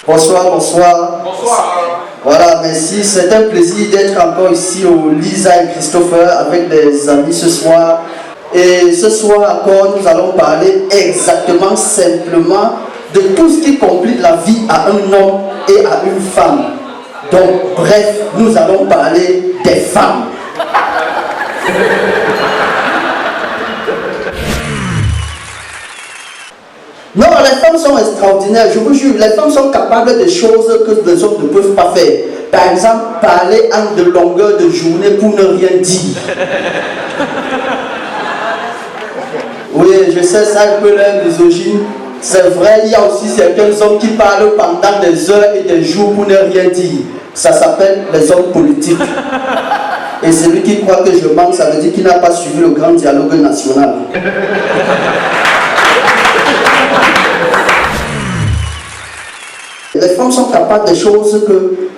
Bonsoir, bonsoir. Bonsoir. Voilà, merci. C'est un plaisir d'être encore ici au Lisa et Christopher avec des amis ce soir. Et ce soir encore, nous allons parler exactement, simplement de tout ce qui complique la vie à un homme et à une femme. Donc, bref, nous allons parler des femmes. Non, les femmes sont extraordinaires, je vous jure, les femmes sont capables de choses que les hommes ne peuvent pas faire. Par exemple, parler en de longueur de journée pour ne rien dire. Oui, je sais, ça un peu l'air misogyne. C'est vrai, il y a aussi certains hommes qui parlent pendant des heures et des jours pour ne rien dire. Ça s'appelle les hommes politiques. Et celui qui croit que je manque, ça veut dire qu'il n'a pas suivi le grand dialogue national. Les femmes sont capables de choses que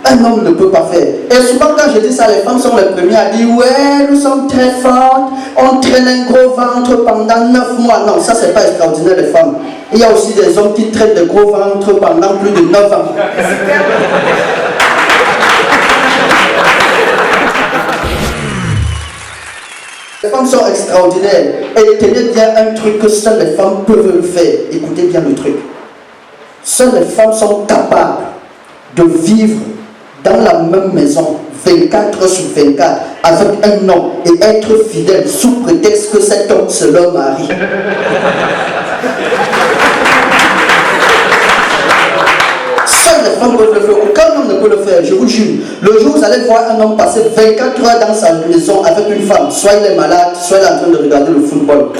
un homme ne peut pas faire. Et souvent quand je dis ça, les femmes sont les premières à dire ouais, nous sommes très fortes, on traîne un gros ventre pendant 9 mois. Non, ça c'est pas extraordinaire les femmes. Il y a aussi des hommes qui traînent de gros ventres pendant plus de 9 ans. Les femmes sont extraordinaires. Et tenez bien un truc que seules les femmes peuvent le faire. Écoutez bien le truc. Seules les femmes sont capables de vivre dans la même maison 24 heures sur 24 avec un homme et être fidèle sous prétexte que cet homme c'est leur mari. Seules les femmes peuvent le faire, aucun homme ne peut le faire, je vous jure. Le jour où vous allez voir un homme passer 24 heures dans sa maison avec une femme, soit il est malade, soit il est en train de regarder le football.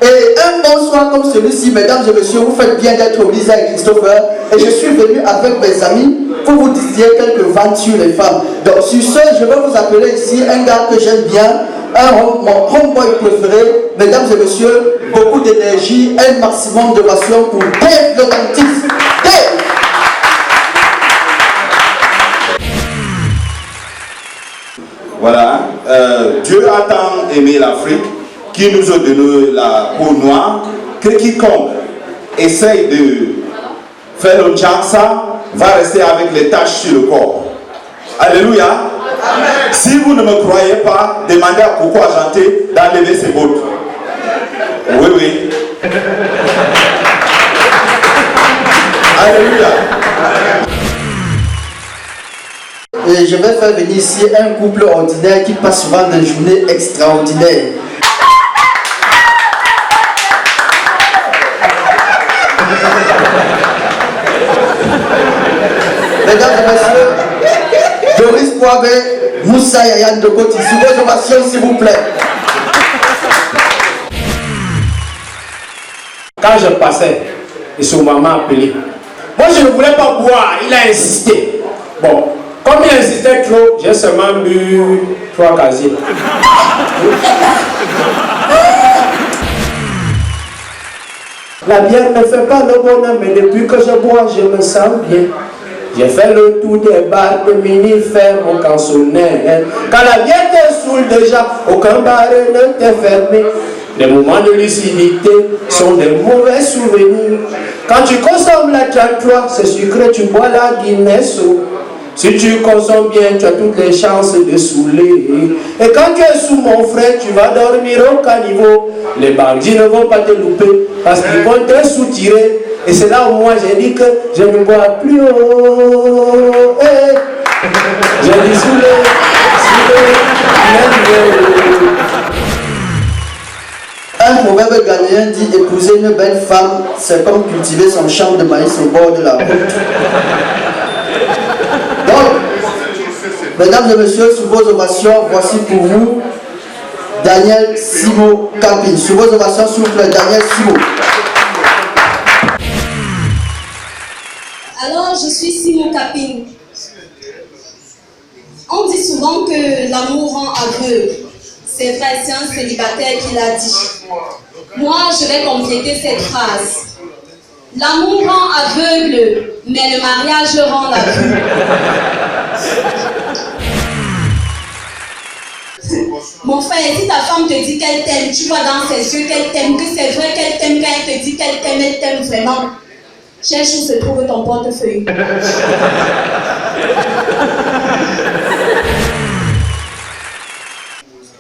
Et un bon soir comme celui-ci, mesdames et messieurs, vous faites bien d'être au Lisa et Christopher. Et je suis venu avec mes amis pour vous dire quelques ventes sur les femmes. Donc sur ce, je vais vous appeler ici un gars que j'aime bien, mon homeboy préféré. Mesdames et messieurs, beaucoup d'énergie, un maximum de passion pour Dave le dentiste. Dave! Voilà, Dieu a tant aimé l'Afrique qui nous a donné la peau noire que quiconque essaye de faire le Djansa va rester avec les taches sur le corps. Alléluia. Amen. Si vous ne me croyez pas, demandez à Coco Argenté d'enlever ses bottes. Oui, oui. Alléluia. Et je vais faire venir ici un couple ordinaire qui passe souvent des journées extraordinaires. Mesdames et messieurs, Doris Poibe, Moussa Yayan de Koti, sous vos ovations s'il vous plaît. Quand je passais, et son maman appelé. Moi je ne voulais pas boire, il a insisté. Bon, comme il insistait trop, j'ai seulement bu 3 casiers. La bière ne fait pas le bonheur, mais depuis que je bois, je me sens bien. J'ai fait le tour des bars de mini-ferme au cançonnet. Quand la bière te saoule déjà, aucun bar ne t'est fermé. Les moments de lucidité sont des mauvais souvenirs. Quand tu consommes la 33, c'est sucré, tu bois la Guinness. Si tu consommes bien, tu as toutes les chances de saouler. Et quand tu es sous mon frère, tu vas dormir au caniveau. Les bandits ne vont pas te louper parce qu'ils vont te soutirer. Et c'est là où moi j'ai dit que je ne bois plus haut. Hey. J'ai dit saoulé. Un proverbe ghanéen dit épouser une belle femme, c'est comme cultiver son champ de maïs au bord de la route. Donc, mesdames et messieurs, sous vos ovations, voici pour vous Daniel Simo Kapin. Sous vos ovations, s'il vous plaît, Daniel Simo. Alors, je suis Simon Kapin. On dit souvent que l'amour rend aveugle. C'est vrai, c'est un célibataire qui l'a dit. Moi, je vais compléter cette phrase. L'amour rend aveugle, mais le mariage rend la vue. Mon Mon frère, si ta femme te dit qu'elle t'aime, tu vois dans ses yeux qu'elle t'aime, que c'est vrai qu'elle t'aime, quand elle te dit qu'elle t'aime, elle t'aime vraiment. Cherche où se trouve ton portefeuille.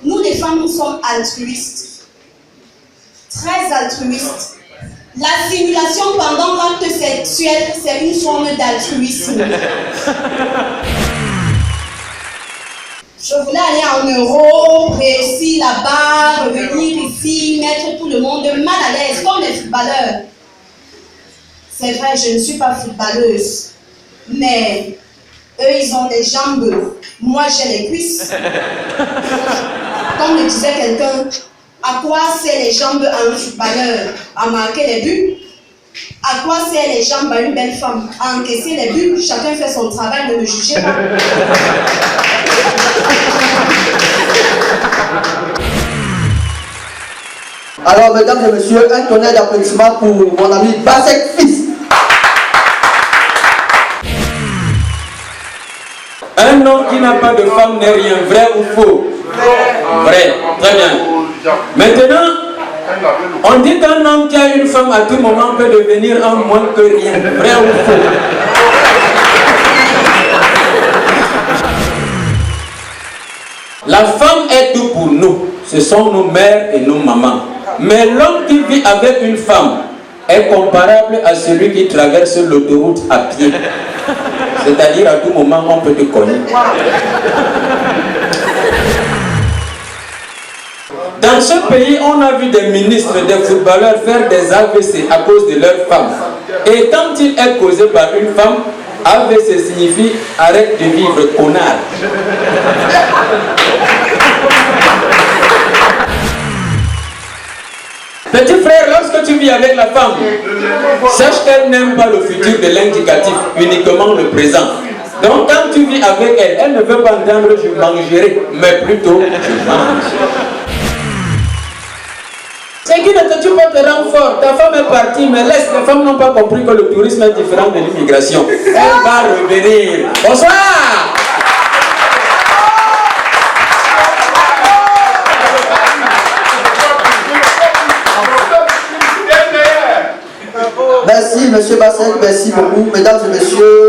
Nous les femmes, nous sommes altruistes. Très altruistes. La simulation pendant l'acte sexuel, c'est une forme d'altruisme. Je voulais aller en Europe, réussir là-bas, revenir ici, mettre tout le monde mal à l'aise, comme les footballeurs. C'est vrai, je ne suis pas footballeuse, mais eux, ils ont des jambes. Moi, j'ai les cuisses. Comme le disait quelqu'un, à quoi servent les jambes à un footballeur? À marquer les buts? À quoi servent les jambes à une belle femme? À encaisser les buts? Chacun fait son travail, ne me jugez pas. Alors, mesdames et messieurs, un tonnerre d'applaudissements pour mon ami Basek Fils. Un homme qui n'a pas de femme n'est rien, vrai ou faux? Vrai, très bien. Maintenant, on dit qu'un homme qui a une femme à tout moment peut devenir un moins que rien, vrai ou faux? La femme est tout pour nous, ce sont nos mères et nos mamans. Mais l'homme qui vit avec une femme est comparable à celui qui traverse l'autoroute à pied. C'est-à-dire à tout moment on peut te cogner. Dans ce pays, on a vu des ministres, des footballeurs faire des AVC à cause de leurs femmes. Et quand il est causé par une femme, AVC signifie arrête de vivre, connard. Petit frère, lorsque tu vis avec la femme, sache qu'elle n'aime pas le futur de l'indicatif, uniquement le présent. Donc quand tu vis avec elle, elle ne veut pas entendre je mangerai, mais plutôt je mange. C'est qui ne te tue pas te rend fort. Ta femme est partie, mais laisse, les femmes n'ont pas compris que le tourisme est différent de l'immigration. Elle va revenir. Bonsoir. Merci, monsieur Basset, merci beaucoup. Mesdames et messieurs,